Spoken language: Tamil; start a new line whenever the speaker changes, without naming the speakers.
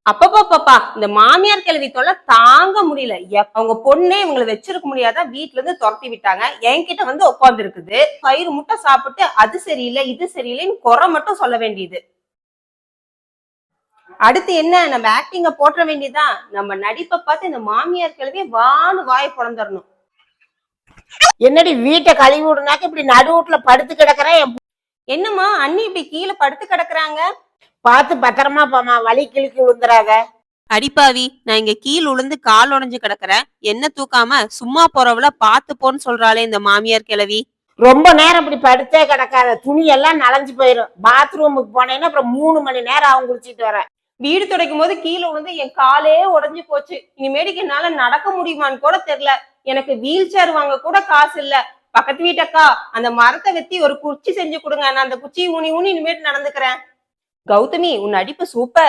அப்பப்பா இந்த மாமியார் கிழவி தொல்லை தாங்க முடியல. அவங்க பொண்ணே இவங்களை வச்சிருக்க முடியாத வீட்டுல இருந்து துரத்தி விட்டாங்க. என்கிட்ட வந்து உட்கார்ந்து இருக்குது. வயிறு முட்டை சாப்பிட்டு அது சரியில்லை இது சரியில்லைன்னு குறை மட்டும் சொல்ல வேண்டியது. அடுத்து என்ன, நம்ம ஆக்டிங்க போட்ட வேண்டியதுதான். நம்ம நடிப்பை பார்த்து இந்த மாமியார் கிழவி வான்னு வாயை பொழந்துடணும்.
என்னடி வீட்டை கழுவி விடுனாக்க இப்படி நடு வீட்டுல படுத்து கிடக்குறேன்.
என்னம்மா அண்ணி இப்படி கீழே படுத்து கிடக்குறாங்க?
பார்த்து பத்திரமா போமா, வலி கிழக்கு விழுந்துறாத.
அடிப்பாவி, நான் இங்க கீழ் உளுந்து கால் உடைஞ்சு கிடக்குறேன். என்ன தூக்காம சும்மா போறவள பாத்து போன்னு சொல்றாளே இந்த மாமியார் கிழவி.
ரொம்ப நேரம் இப்படி படுத்தே கிடக்காத, துணி எல்லாம் நனைஞ்சு போயிடும். பாத்ரூமுக்கு போனேன்னா அப்புறம் 3 மணி நேரம் ஆகும் குளிச்சிட்டு வரேன்.
வீடு துடைக்கும் போது கீழே விழுந்து என் காலே உடைஞ்சு போச்சு. இனிமேடிக்கு என்னால நடக்க முடியுமான்னு கூட தெரியல. எனக்கு வீல் சேர் வாங்க கூட காசு இல்ல. பக்கத்து வீட்டக்கா அந்த மரத்தை வெத்தி ஒரு குச்சி செஞ்சு கொடுங்க, நான் அந்த குச்சியை ஊனி ஊனி இனிமேட்டு நடந்துக்கிறேன். கௌதமி, உன் நடிப்பு சூப்பர்.